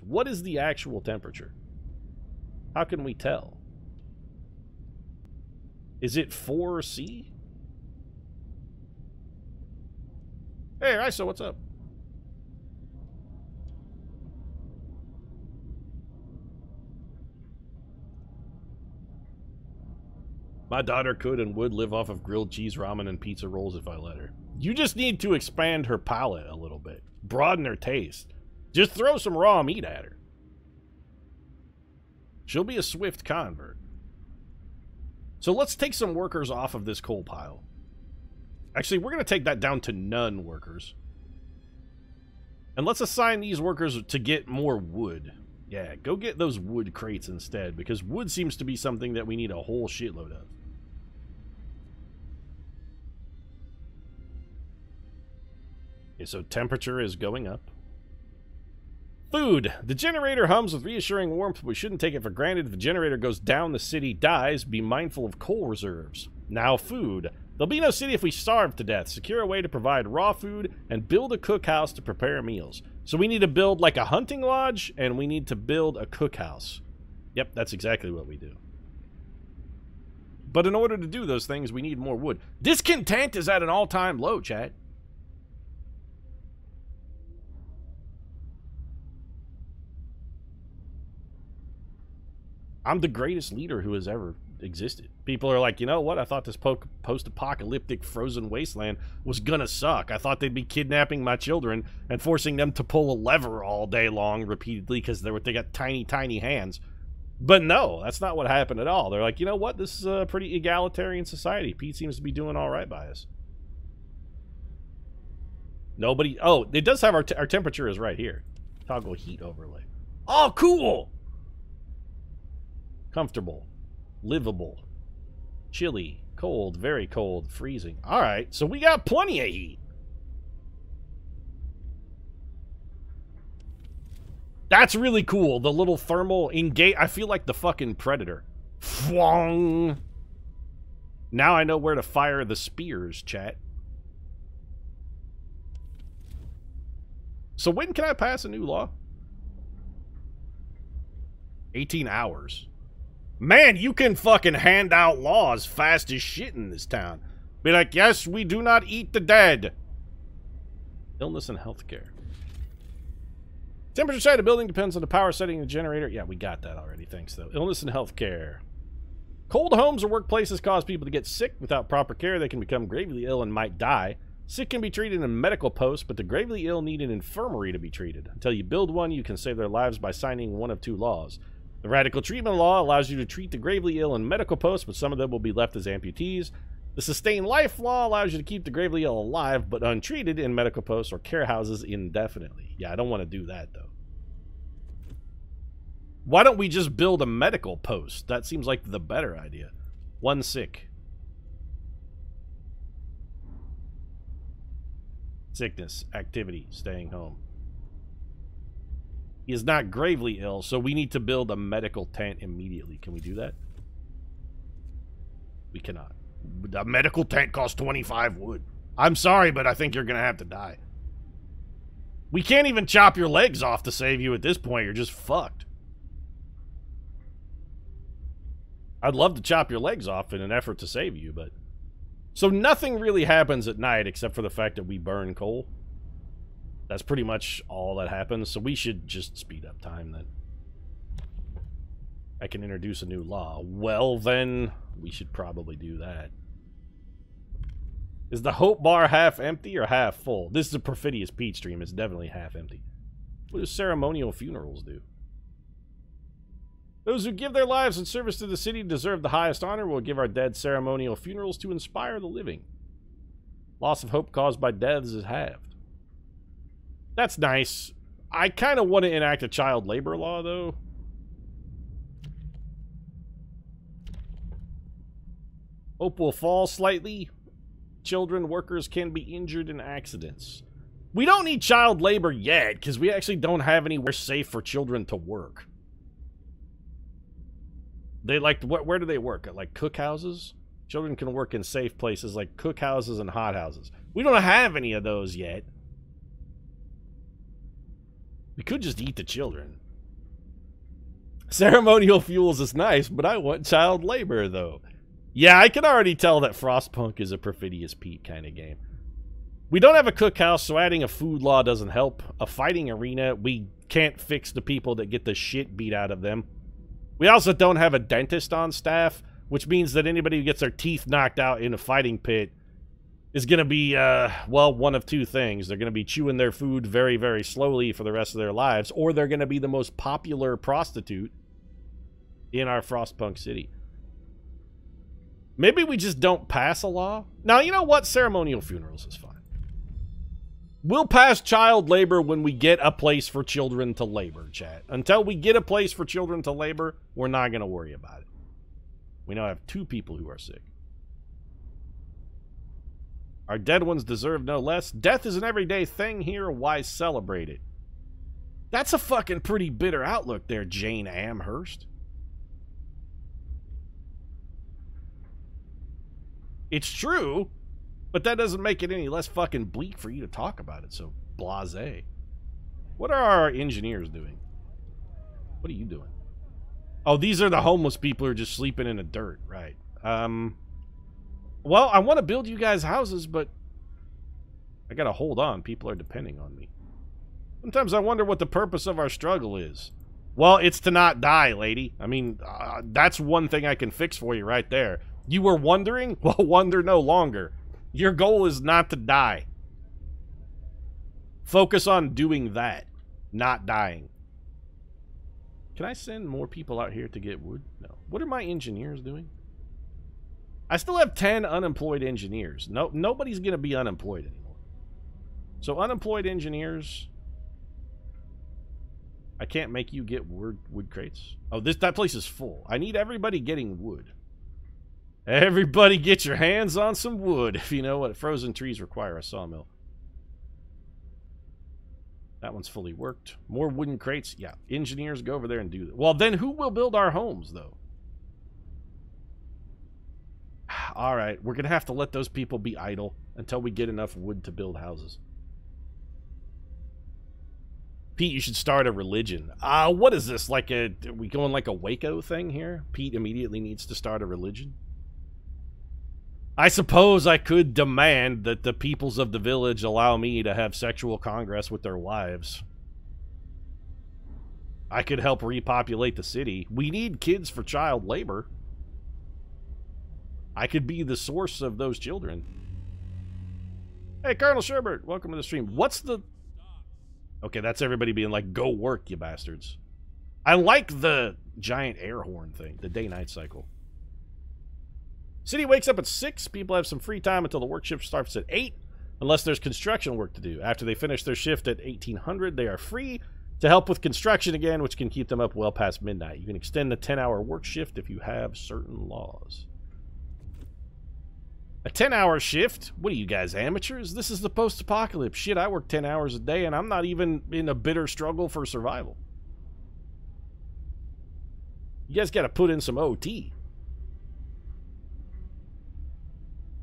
What is the actual temperature? How can we tell? Is it 4C? Hey, ISO, what's up? My daughter could and would live off of grilled cheese, ramen, and pizza rolls if I let her. You just need to expand her palate a little bit. Broaden her taste. Just throw some raw meat at her. She'll be a swift convert. So let's take some workers off of this coal pile. Actually, we're going to take that down to none workers. And let's assign these workers to get more wood. Yeah, go get those wood crates instead, because wood seems to be something that we need a whole shitload of. Okay, so temperature is going up. Food. The generator hums with reassuring warmth, but we shouldn't take it for granted. If the generator goes down, the city dies. Be mindful of coal reserves. Now food. There'll be no city if we starve to death. Secure a way to provide raw food and build a cookhouse to prepare meals. So we need to build like a hunting lodge, and we need to build a cookhouse. Yep, that's exactly what we do. But in order to do those things, we need more wood. Discontent is at an all-time low, chat. I'm the greatest leader who has ever existed. People are like, you know what? I thought this post-apocalyptic frozen wasteland was gonna suck. I thought they'd be kidnapping my children and forcing them to pull a lever all day long repeatedly because they got tiny, tiny hands. But no, that's not what happened at all. They're like, you know what? This is a pretty egalitarian society. Pete seems to be doing all right by us. Nobody... Oh, it does have our temperature is right here. Toggle heat overlay. Oh, cool! Comfortable. Livable. Chilly. Cold. Very cold. Freezing. Alright, so we got plenty of heat. That's really cool. The little thermal engage. I feel like the fucking Predator. Fwong. Now I know where to fire the spears, chat. So when can I pass a new law? 18 hours. Man, you can fucking hand out laws fast as shit in this town. Be like, yes, we do not eat the dead. Illness and healthcare. Temperature side of building depends on the power setting of the generator. Yeah, we got that already, thanks though. Illness and healthcare. Cold homes or workplaces cause people to get sick without proper care. They can become gravely ill and might die. Sick can be treated in a medical post, but the gravely ill need an infirmary to be treated. Until you build one, you can save their lives by signing one of two laws. The radical treatment law allows you to treat the gravely ill in medical posts, but some of them will be left as amputees. The sustained life law allows you to keep the gravely ill alive, but untreated in medical posts or care houses indefinitely. Yeah, I don't want to do that, though. Why don't we just build a medical post? That seems like the better idea. One sick. Sickness, activity, staying home. He is not gravely ill, so we need to build a medical tent immediately. Can we do that? We cannot. A medical tent costs 25 wood. I'm sorry, but I think you're going to have to die. We can't even chop your legs off to save you at this point. You're just fucked. I'd love to chop your legs off in an effort to save you, but... So nothing really happens at night except for the fact that we burn coal. That's pretty much all that happens, so we should just speed up time then. I can introduce a new law. Well then, we should probably do that. Is the hope bar half empty or half full? This is a Perfidious Pete stream. It's definitely half empty. What do ceremonial funerals do? Those who give their lives in service to the city deserve the highest honor. We'll give our dead ceremonial funerals to inspire the living. Loss of hope caused by deaths is halved. That's nice. I kind of want to enact a child labor law, though. Hope will fall slightly. Children, workers can be injured in accidents. We don't need child labor yet, because we actually don't have anywhere safe for children to work. They like, where do they work? At like cookhouses? Children can work in safe places like cookhouses and hothouses. We don't have any of those yet. We could just eat the children. Ceremonial fuels is nice, but I want child labor, though. Yeah, I can already tell that Frostpunk is a Perfidious Pete kind of game. We don't have a cookhouse, so adding a food law doesn't help. A fighting arena, we can't fix the people that get the shit beat out of them. We also don't have a dentist on staff, which means that anybody who gets their teeth knocked out in a fighting pit is going to be, well, one of two things. They're going to be chewing their food very, very slowly for the rest of their lives, or they're going to be the most popular prostitute in our Frostpunk city. Maybe we just don't pass a law. Now, you know what? Ceremonial funerals is fine. We'll pass child labor when we get a place for children to labor, chat. Until we get a place for children to labor, we're not going to worry about it. We now have 2 people who are sick. Our dead ones deserve no less. Death is an everyday thing here. Why celebrate it? That's a fucking pretty bitter outlook there, Jane Amherst. It's true, but that doesn't make it any less fucking bleak for you to talk about it, so blasé. What are our engineers doing? What are you doing? Oh, these are the homeless people who are just sleeping in the dirt, right. Well, I want to build you guys houses, but I gotta hold on. People are depending on me. Sometimes I wonder what the purpose of our struggle is. Well, it's to not die, lady. I mean, that's one thing I can fix for you right there. You were wondering? Well, wonder no longer. Your goal is not to die. Focus on doing that, not dying. Can I send more people out here to get wood? No. What are my engineers doing? I still have 10 unemployed engineers. No, nobody's going to be unemployed anymore. So unemployed engineers, I can't make you get wood crates. Oh, that place is full. I need everybody getting wood. Everybody get your hands on some wood. If you know what, frozen trees require a sawmill. That one's fully worked. More wooden crates. Yeah, engineers, go over there and do that. Well, then who will build our homes, though? All right, we're going to have to let those people be idle until we get enough wood to build houses. Pete, you should start a religion. What is this? Like are we going like a Waco thing here? Pete immediately needs to start a religion. I suppose I could demand that the peoples of the village allow me to have sexual congress with their wives. I could help repopulate the city. We need kids for child labor. I could be the source of those children. Hey, Colonel Sherbert, welcome to the stream. What's the... Okay, that's everybody being like, go work, you bastards. I like the giant air horn thing, the day-night cycle. City wakes up at 6. People have some free time until the work shift starts at 8, unless there's construction work to do. After they finish their shift at 1800, they are free to help with construction again, which can keep them up well past midnight. You can extend the 10-hour work shift if you have certain laws. A 10-hour shift? What are you guys, amateurs? This is the post-apocalypse. Shit, I work 10 hours a day, and I'm not even in a bitter struggle for survival. You guys gotta put in some OT.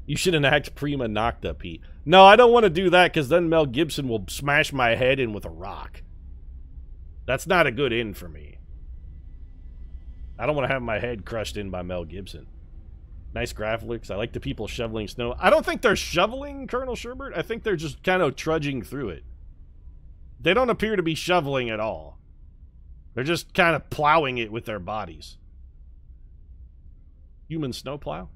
You should enact prima nocta, Pete. No, I don't want to do that, because then Mel Gibson will smash my head in with a rock. That's not a good end for me. I don't want to have my head crushed in by Mel Gibson. Nice graphics. I like the people shoveling snow. I don't think they're shoveling, Colonel Sherbert. I think they're just kind of trudging through it. They don't appear to be shoveling at all. They're just kind of plowing it with their bodies. Human snowplow?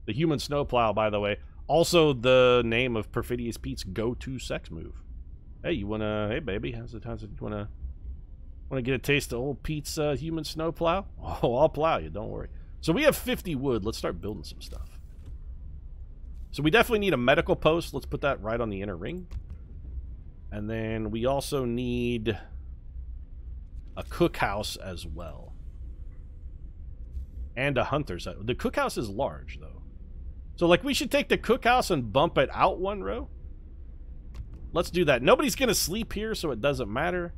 The human snowplow, by the way, also the name of Perfidious Pete's go-to sex move. Hey, you wanna... Hey, baby, how's it? You wanna get a taste of old Pete's human snowplow? Oh, I'll plow you, don't worry. So we have 50 wood. Let's start building some stuff. So we definitely need a medical post. Let's put that right on the inner ring. And then we also need a cookhouse as well. And a hunter's hut. The cookhouse is large, though. So, like, we should take the cookhouse and bump it out one row. Let's do that. Nobody's going to sleep here, so it doesn't matter.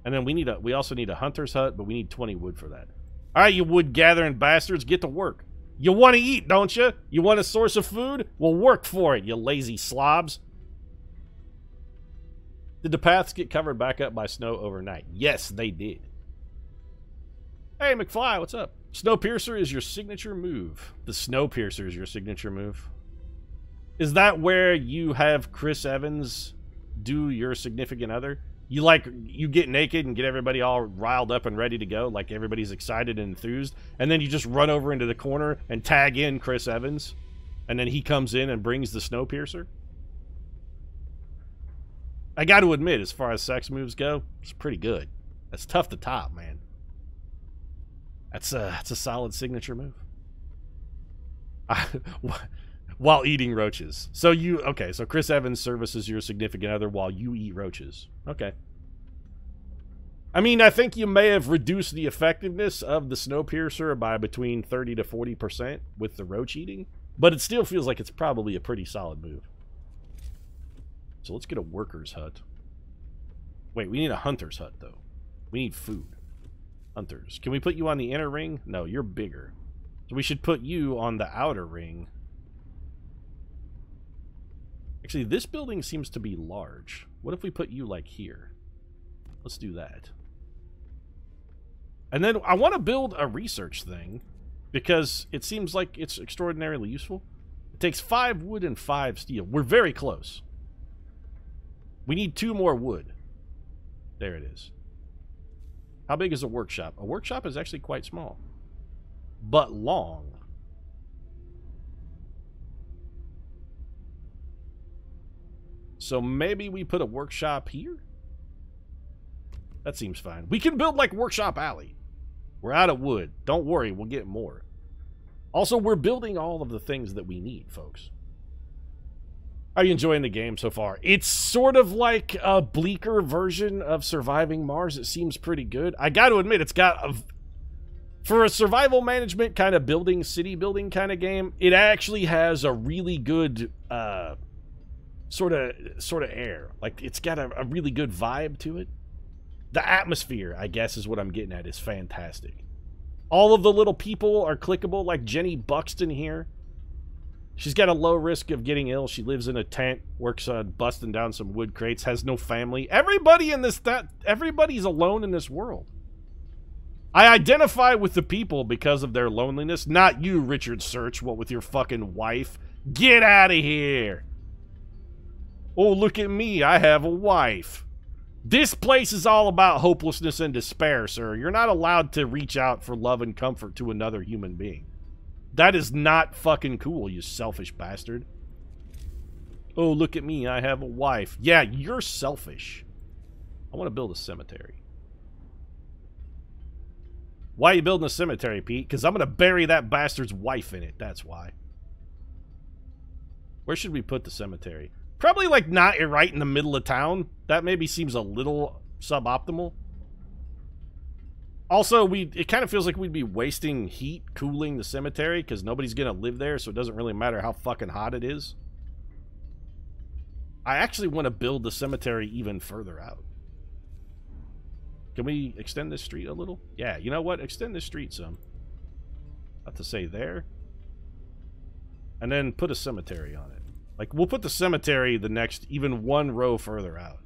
And then we also need a hunter's hut, but we need 20 wood for that. All right, you wood gathering bastards, get to work. You want to eat, don't you? You want a source of food? Well, work for it, you lazy slobs. Did the paths get covered back up by snow overnight? Yes, they did. Hey, McFly, what's up? Snowpiercer is your signature move. The Snowpiercer is your signature move. Is that where you have Chris Evans do your significant other? You get naked and get everybody all riled up and ready to go, like everybody's excited and enthused, and then you just run over into the corner and tag in Chris Evans, and then he comes in and brings the Snowpiercer? I got to admit, as far as sex moves go, it's pretty good. That's tough to top, man. That's a solid signature move. While eating roaches. So so Chris Evans services your significant other while you eat roaches. Okay. I mean, I think you may have reduced the effectiveness of the Snowpiercer by between 30 to 40% with the roach eating, but it still feels like it's probably a pretty solid move. So let's get a worker's hut. Wait, we need a hunter's hut, though. We need food. Hunters. Can we put you on the inner ring? No, you're bigger. So we should put you on the outer ring. Actually, this building seems to be large. What if we put you, like, here? Let's do that. And then I want to build a research thing, because it seems like it's extraordinarily useful. It takes 5 wood and 5 steel. We're very close. We need 2 more wood. There it is. How big is a workshop? A workshop is actually quite small, but long. So maybe we put a workshop here? That seems fine. We can build like Workshop Alley. We're out of wood. Don't worry, we'll get more. Also, we're building all of the things that we need, folks. Are you enjoying the game so far? It's sort of like a bleaker version of Surviving Mars. It seems pretty good. I got to admit, it's got a... For a survival management kind of building, city building kind of game, it actually has a really good sort of air. Like, it's got a really good vibe to it. The atmosphere, I guess, is what I'm getting at, is fantastic. All of the little people are clickable, like Jenny Buxton here. She's got a low risk of getting ill. She lives in a tent, works on busting down some wood crates, has no family. Everybody in this, everybody's alone in this world. I identify with the people because of their loneliness. Not you, Richard Search, what with your fucking wife. Get out of here. Oh, look at me. I have a wife. This place is all about hopelessness and despair, sir. You're not allowed to reach out for love and comfort to another human being. That is not fucking cool, you selfish bastard. Oh, look at me. I have a wife. Yeah, you're selfish. I want to build a cemetery. Why are you building a cemetery, Pete? Because I'm going to bury that bastard's wife in it. That's why. Where should we put the cemetery? Probably, like, not right in the middle of town. That maybe seems a little suboptimal. Also, it kind of feels like we'd be wasting heat cooling the cemetery because nobody's going to live there, so it doesn't really matter how fucking hot it is. I actually want to build the cemetery even further out. Can we extend this street a little? Yeah, you know what? Extend this street some. About to say there. And then put a cemetery on it. Like, we'll put the cemetery the next, even 1 row further out.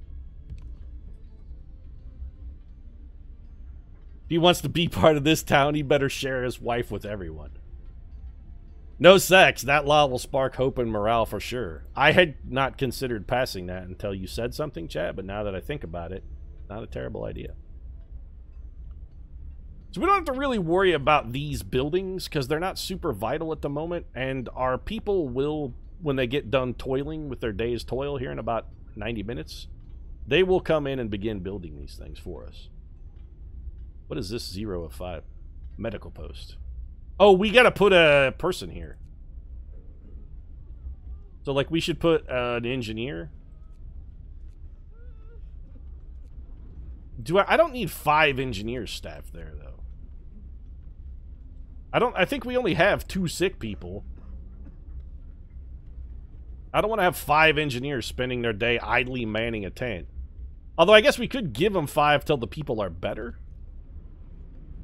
If he wants to be part of this town, he better share his wife with everyone. No sex. That law will spark hope and morale for sure. I had not considered passing that until you said something, Chad, but now that I think about it, not a terrible idea. So we don't have to really worry about these buildings because they're not super vital at the moment, and our people will, when they get done toiling with their day's toil here in about 90 minutes, they will come in and begin building these things for us. What is this 0 of 5? Medical post. Oh, we gotta put a person here. So, like, we should put an engineer. I don't need 5 engineers staffed there, though. I think we only have 2 sick people. I don't want to have 5 engineers spending their day idly manning a tent. Although I guess we could give them 5 till the people are better.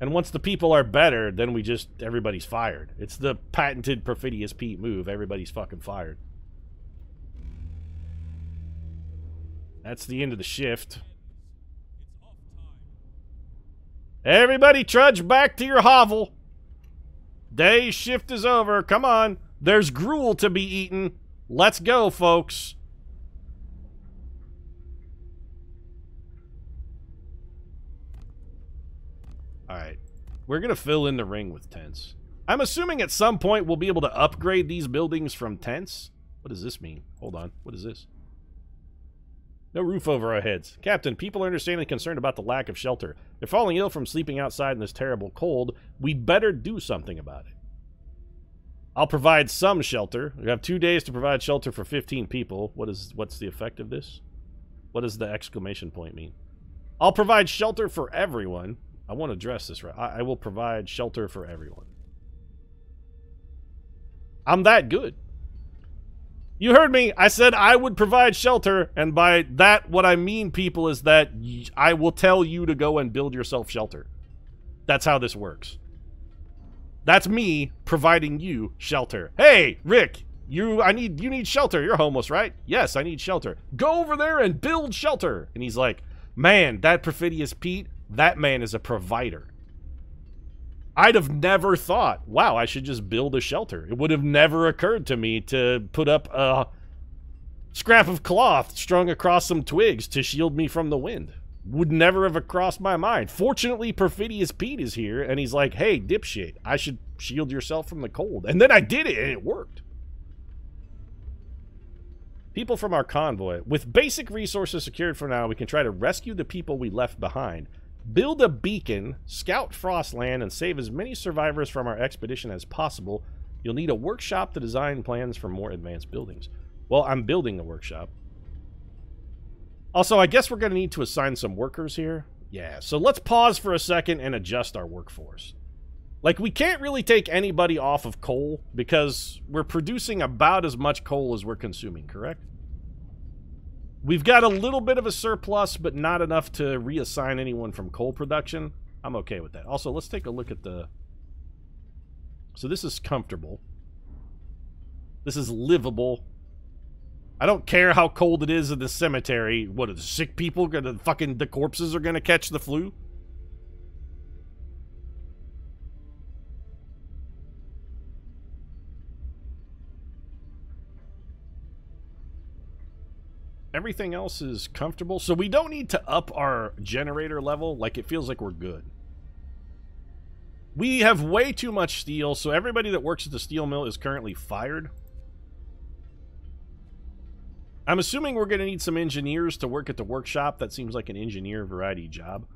And once the people are better, then everybody's fired. It's the patented Perfidious Pete move. Everybody's fucking fired. That's the end of the shift. Everybody trudge back to your hovel. Day's shift is over. Come on. There's gruel to be eaten. Let's go, folks. Alright. We're going to fill in the ring with tents. I'm assuming at some point we'll be able to upgrade these buildings from tents. What does this mean? Hold on. What is this? No roof over our heads. Captain, people are understandably concerned about the lack of shelter. They're falling ill from sleeping outside in this terrible cold. We better do something about it. I'll provide some shelter. We have 2 days to provide shelter for 15 people. What's the effect of this? What does the exclamation point mean? I'll provide shelter for everyone. I want to address this right. I will provide shelter for everyone. I'm that good. You heard me. I said I would provide shelter, and by that, what I mean, people, is that I will tell you to go and build yourself shelter. That's how this works. That's me providing you shelter. Hey, Rick, you need shelter. You're homeless, right? Yes, I need shelter. Go over there and build shelter. And he's like, man, that Perfidious Pete, that man is a provider. I'd have never thought, wow, I should just build a shelter. It would have never occurred to me to put up a scrap of cloth strung across some twigs to shield me from the wind. Would never have crossed my mind. Fortunately, Perfidious Pete is here, and he's like, hey, dipshit, I should shield yourself from the cold. And then I did it, and it worked. People from our convoy. With basic resources secured for now, we can try to rescue the people we left behind. Build a beacon, scout Frostland, and save as many survivors from our expedition as possible. You'll need a workshop to design plans for more advanced buildings. Well, I'm building a workshop. Also, I guess we're going to need to assign some workers here. Yeah, so let's pause for a second and adjust our workforce. Like, we can't really take anybody off of coal because we're producing about as much coal as we're consuming, correct? We've got a little bit of a surplus, but not enough to reassign anyone from coal production. I'm okay with that. Also, let's take a look at the... So this is comfortable. This is livable. I don't care how cold it is in the cemetery. What, are the sick people gonna... the corpses are gonna catch the flu? Everything else is comfortable, so we don't need to up our generator level. Like, it feels like we're good. We have way too much steel, so everybody that works at the steel mill is currently fired. I'm assuming we're going to need some engineers to work at the workshop. That seems like an engineer variety job.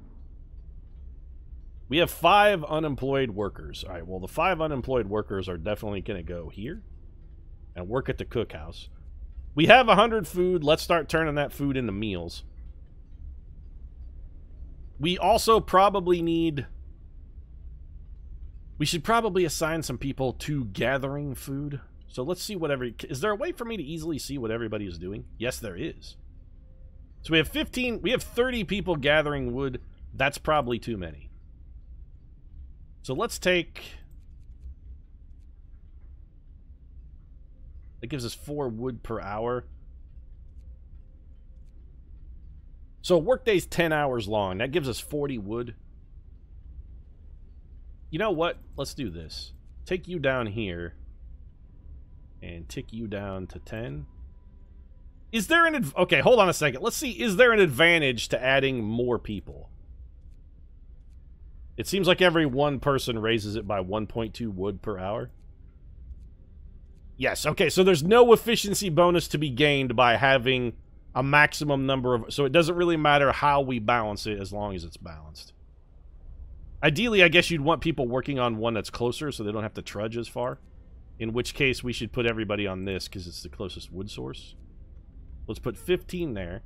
We have 5 unemployed workers. All right, well, the 5 unemployed workers are definitely going to go here and work at the cookhouse. We have 100 food. Let's start turning that food into meals. We also probably need... We should probably assign some people to gathering food. So let's see what every... Is there a way for me to easily see what everybody is doing? Yes, there is. So we have 15... We have 30 people gathering wood. That's probably too many. So let's take... That gives us 4 wood per hour. So a workday's 10 hours long. That gives us 40 wood. You know what? Let's do this. Take you down here. And tick you down to 10. Is there an... Okay, hold on a second. Let's see. Is there an advantage to adding more people? It seems like every one person raises it by 1.2 wood per hour. Yes, okay, so there's no efficiency bonus to be gained by having a maximum number of... So it doesn't really matter how we balance it as long as it's balanced. Ideally, I guess you'd want people working on one that's closer so they don't have to trudge as far. In which case, we should put everybody on this because it's the closest wood source. Let's put 15 there.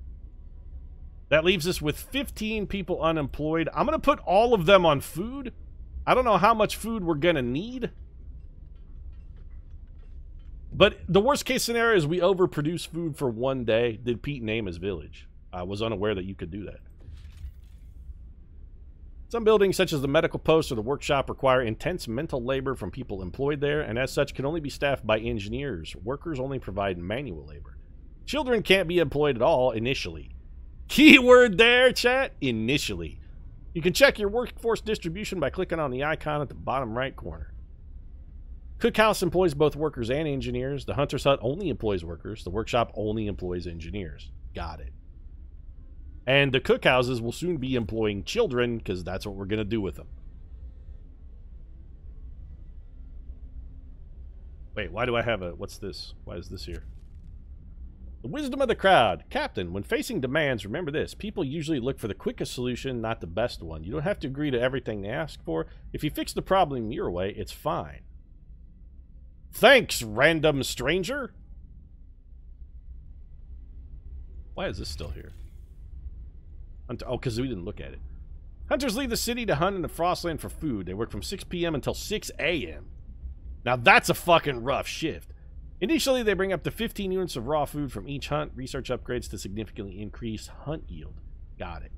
That leaves us with 15 people unemployed. I'm going to put all of them on food. I don't know how much food we're going to need. But the worst case scenario is we overproduce food for one day. Did Pete name his village? I was unaware that you could do that. Some buildings, such as the medical post or the workshop, require intense mental labor from people employed there, and as such can only be staffed by engineers. Workers only provide manual labor. Children can't be employed at all initially. Keyword there, chat, initially. You can check your workforce distribution by clicking on the icon at the bottom right corner. Cookhouse employs both workers and engineers. The Hunter's Hut only employs workers. The workshop only employs engineers. Got it. And the cookhouses will soon be employing children, because that's what we're going to do with them. Wait, why do I have a... What's this? Why is this here? The wisdom of the crowd. Captain, when facing demands, remember this. People usually look for the quickest solution, not the best one. You don't have to agree to everything they ask for. If you fix the problem your way, it's fine. Thanks, random stranger. Why is this still here? Oh, because we didn't look at it. Hunters leave the city to hunt in the Frostland for food. They work from 6 p.m. until 6 a.m. Now that's a fucking rough shift. Initially, they bring up to 15 units of raw food from each hunt. Research upgrades to significantly increase hunt yield. Got it.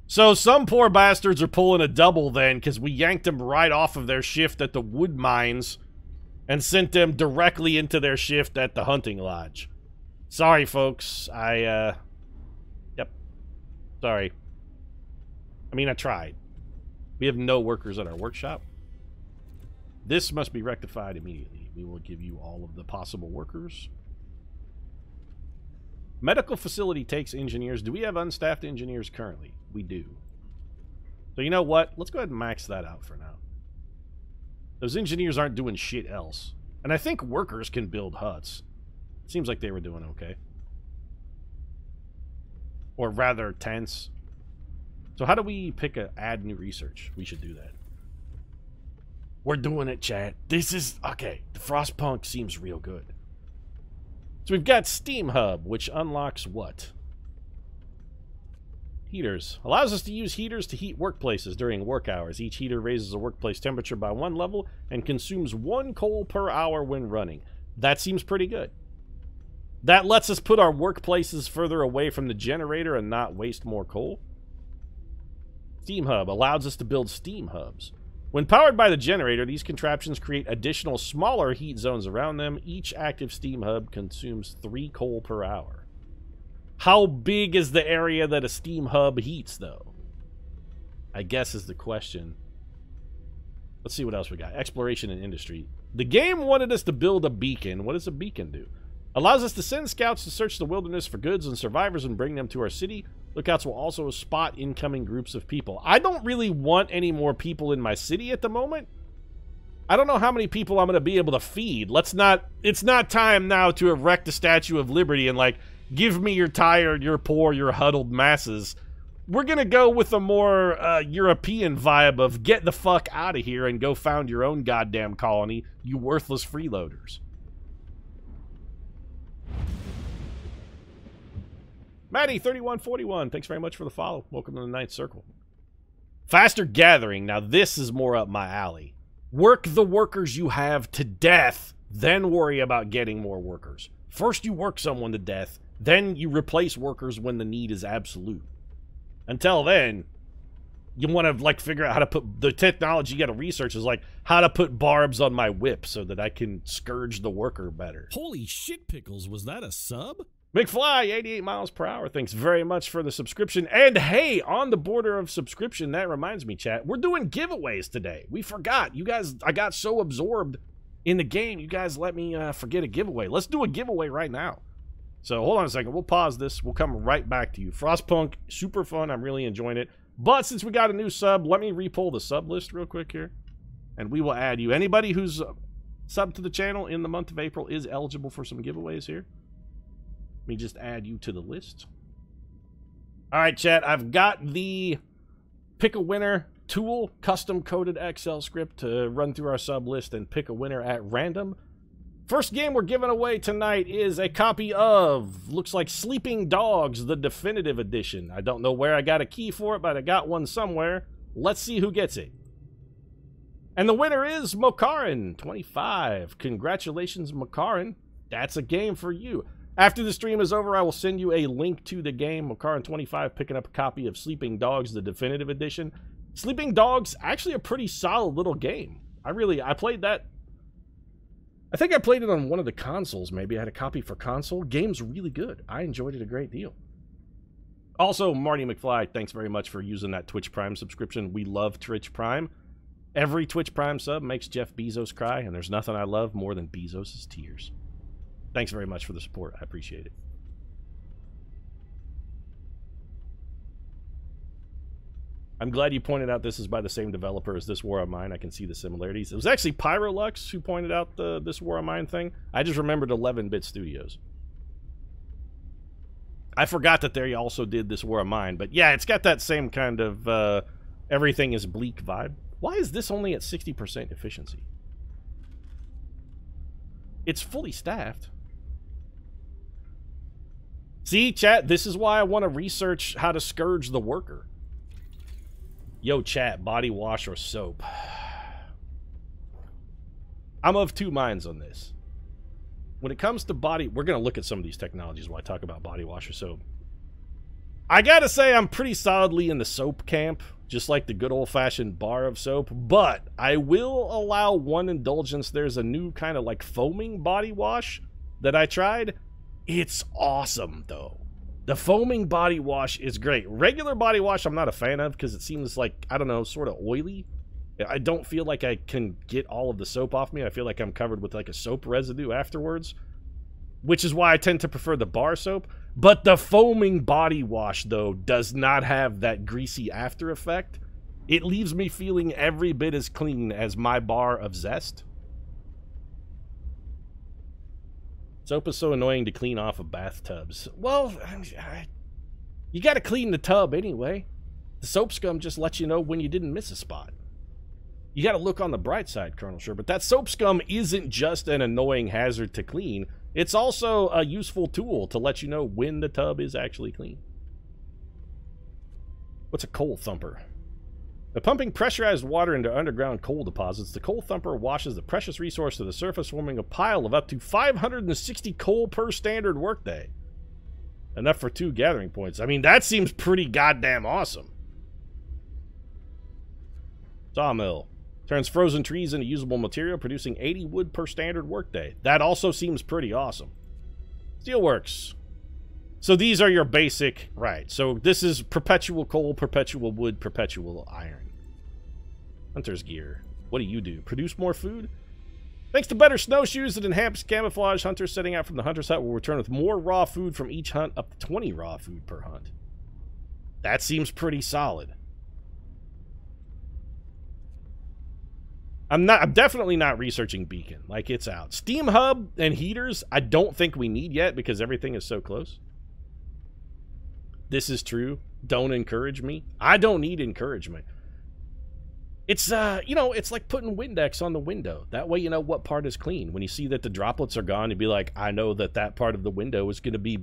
So some poor bastards are pulling a double then, because we yanked them right off of their shift at the wood mines and sent them directly into their shift at the hunting lodge. Sorry, folks. Yep. Sorry. I mean, I tried. We have no workers at our workshop. This must be rectified immediately. We will give you all of the possible workers. Medical facility takes engineers. Do we have unstaffed engineers currently? We do. So you know what? Let's go ahead and max that out for now. Those engineers aren't doing shit else. And I think workers can build huts. It seems like they were doing okay. Or rather, tents. So how do we pick a add new research? We should do that. We're doing it, chat. This is... Okay, the Frostpunk seems real good. So we've got Steam Hub, which unlocks what? Heaters. Allows us to use heaters to heat workplaces during work hours. Each heater raises the workplace temperature by 1 level and consumes 1 coal per hour when running. That seems pretty good. That lets us put our workplaces further away from the generator and not waste more coal. Steam Hub allows us to build steam hubs. When powered by the generator, these contraptions create additional smaller heat zones around them. Each active steam hub consumes 3 coal per hour. How big is the area that a steam hub heats, though? I guess is the question. Let's see what else we got. Exploration and industry. The game wanted us to build a beacon. What does a beacon do? Allows us to send scouts to search the wilderness for goods and survivors and bring them to our city. Lookouts will also spot incoming groups of people. I don't really want any more people in my city at the moment. I don't know how many people I'm going to be able to feed. It's not time now to erect a Statue of Liberty and, like, give me your tired, your poor, your huddled masses. We're going to go with a more European vibe of get the fuck out of here and go found your own goddamn colony, you worthless freeloaders. Maddie3141, thanks very much for the follow. Welcome to the Ninth Circle. Faster gathering. Now this is more up my alley. Work the workers you have to death, then worry about getting more workers. First you work someone to death, then you replace workers when the need is absolute. Until then, you want to, like, figure out how to put... The technology you got to research is, like, how to put barbs on my whip so that I can scourge the worker better. Holy shit, Pickles, was that a sub? McFly, 88 miles per hour, thanks very much for the subscription. And hey, on the border of subscription, that reminds me, chat, we're doing giveaways today. We forgot. You guys, I got so absorbed in the game, you guys let me forget a giveaway. Let's do a giveaway right now. So hold on a second. We'll pause this. We'll come right back to you. Frostpunk, super fun. I'm really enjoying it. But since we got a new sub, let me re-pull the sub list real quick here. And we will add you. Anybody who's subbed to the channel in the month of April is eligible for some giveaways here. Let me just add you to the list. All right, chat. I've got the pick a winner tool, custom coded Excel script to run through our sub list and pick a winner at random. First game we're giving away tonight is a copy of, looks like Sleeping Dogs, the definitive edition. I don't know where I got a key for it, but I got one somewhere. Let's see who gets it. And the winner is Mokarin, 25. Congratulations, Mokarin. That's a game for you. After the stream is over, I will send you a link to the game. Mokarin25 picking up a copy of Sleeping Dogs, the definitive edition. Sleeping Dogs, actually a pretty solid little game. I played that I think I played it on one of the consoles, maybe. I had a copy for console. Game's really good. I enjoyed it a great deal. Also, Marty McFly, thanks very much for using that Twitch Prime subscription. We love Twitch Prime. Every Twitch Prime sub makes Jeff Bezos cry, and there's nothing I love more than Bezos' tears. Thanks very much for the support. I appreciate it. I'm glad you pointed out this is by the same developer as This War of Mine. I can see the similarities. It was actually Pyrolux who pointed out the This War of Mine thing. I just remembered 11-bit Studios. I forgot that they also did This War of Mine, but yeah, it's got that same kind of everything is bleak vibe. Why is this only at 60% efficiency? It's fully staffed. See, chat, this is why I want to research how to scourge the worker. Yo, chat, body wash or soap? I'm of two minds on this. When it comes to body... We're going to look at some of these technologies while I talk about body wash or soap. I gotta say, I'm pretty solidly in the soap camp, just like the good old-fashioned bar of soap, but I will allow one indulgence. There's a new kind of like foaming body wash that I tried. It's awesome, though. The foaming body wash is great. Regular body wash I'm not a fan of because it seems like, I don't know, sort of oily. I don't feel like I can get all of the soap off me. I feel like I'm covered with like a soap residue afterwards, which is why I tend to prefer the bar soap. But the foaming body wash, though, does not have that greasy after effect. It leaves me feeling every bit as clean as my bar of Zest. Soap is so annoying to clean off of bathtubs. Well, you gotta clean the tub anyway. The soap scum just lets you know when you didn't miss a spot. You gotta look on the bright side, Colonel Sherbert. That soap scum isn't just an annoying hazard to clean. It's also a useful tool to let you know when the tub is actually clean. What's a coal thumper? By pumping pressurized water into underground coal deposits, the coal thumper washes the precious resource to the surface, forming a pile of up to 560 coal per standard workday. Enough for 2 gathering points. I mean, that seems pretty goddamn awesome. Sawmill. Turns frozen trees into usable material, producing 80 wood per standard workday. That also seems pretty awesome. Steelworks. So these are your basic, right. So this is perpetual coal, perpetual wood, perpetual iron. Hunter's gear. What do? Produce more food? Thanks to better snowshoes that enhance camouflage, hunters setting out from the hunter's hut will return with more raw food from each hunt, up to 20 raw food per hunt. That seems pretty solid. I'm definitely not researching Beacon. Like, it's out. Steam hub and heaters, I don't think we need yet because everything is so close. This is true. Don't encourage me. I don't need encouragement. It's, you know, it's like putting Windex on the window. That way you know what part is clean. When you see that the droplets are gone, you'd be like, I know that that part of the window is going to be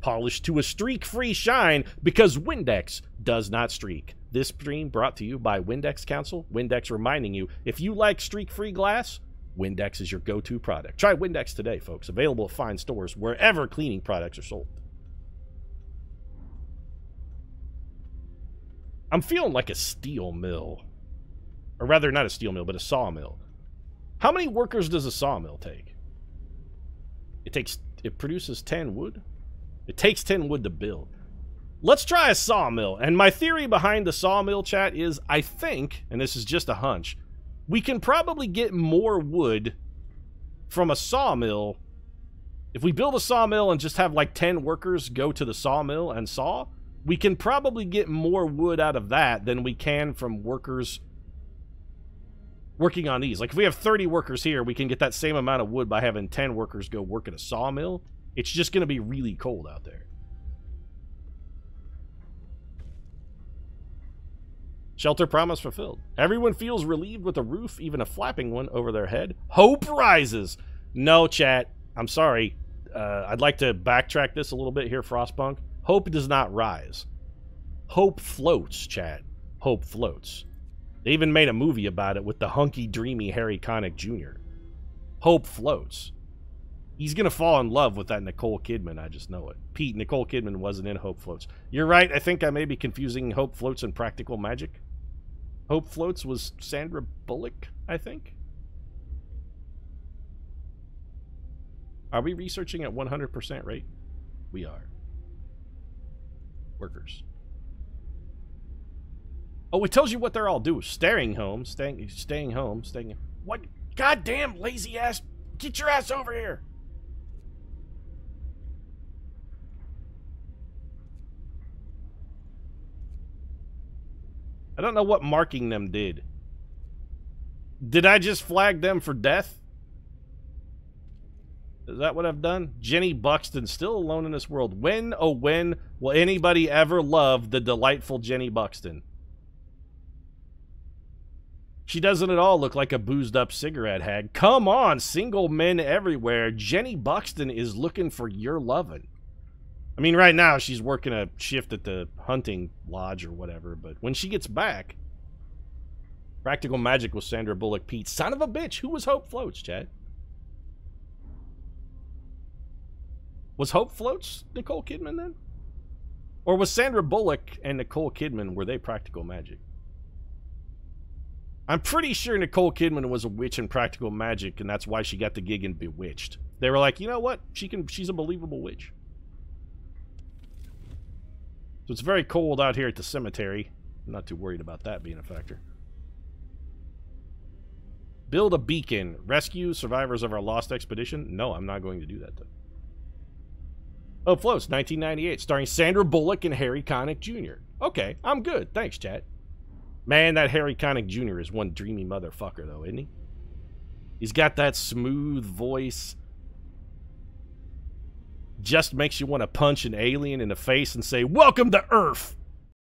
polished to a streak-free shine because Windex does not streak. This stream brought to you by Windex Council. Windex reminding you, if you like streak-free glass, Windex is your go-to product. Try Windex today, folks. Available at fine stores wherever cleaning products are sold. I'm feeling like a steel mill. Or rather, not a steel mill, but a sawmill. How many workers does a sawmill take? It produces 10 wood? It takes 10 wood to build. Let's try a sawmill. And my theory behind the sawmill, chat, is I think, and this is just a hunch, we can probably get more wood from a sawmill. If we build a sawmill and just have like 10 workers go to the sawmill and saw, we can probably get more wood out of that than we can from workers working on these. Like, if we have 30 workers here, we can get that same amount of wood by having 10 workers go work at a sawmill. It's just going to be really cold out there. Shelter promise fulfilled. Everyone feels relieved with a roof, even a flapping one, over their head. Hope rises. No, chat. I'm sorry. I'd like to backtrack this a little bit here, Frostpunk. Hope does not rise. Hope floats, chat. Hope floats. They even made a movie about it with the hunky, dreamy Harry Connick Jr. Hope floats. He's going to fall in love with that Nicole Kidman, I just know it. Pete, Nicole Kidman wasn't in Hope Floats. You're right, I think I may be confusing Hope Floats and Practical Magic. Hope Floats was Sandra Bullock, I think. Are we researching at 100% rate? We are. Workers. Oh, it tells you what they're all doing. Staying home. What? Goddamn lazy ass. Get your ass over here. I don't know what marking them did. Did I just flag them for death? Is that what I've done? Jenny Buxton, still alone in this world. When, oh when, will anybody ever love the delightful Jenny Buxton? She doesn't at all look like a boozed up cigarette hag. Come on, single men everywhere. Jenny Buxton is looking for your lovin'. I mean, right now she's working a shift at the hunting lodge or whatever, but when she gets back... Practical Magic with Sandra Bullock Pete. Son of a bitch, who was Hope Floats, Chad? Was Hope Floats Nicole Kidman then? Or was Sandra Bullock and Nicole Kidman, were they Practical Magic? I'm pretty sure Nicole Kidman was a witch in Practical Magic, and that's why she got the gig in Bewitched. They were like, you know what? She's a believable witch. So it's very cold out here at the cemetery. I'm not too worried about that being a factor. Build a beacon. Rescue survivors of our lost expedition. No, I'm not going to do that, though. Oh, Floats, 1998, starring Sandra Bullock and Harry Connick Jr. Okay, I'm good. Thanks, chat. Man, that Harry Connick Jr. is one dreamy motherfucker, though, isn't he? He's got that smooth voice. Just makes you want to punch an alien in the face and say, "Welcome to Earth!"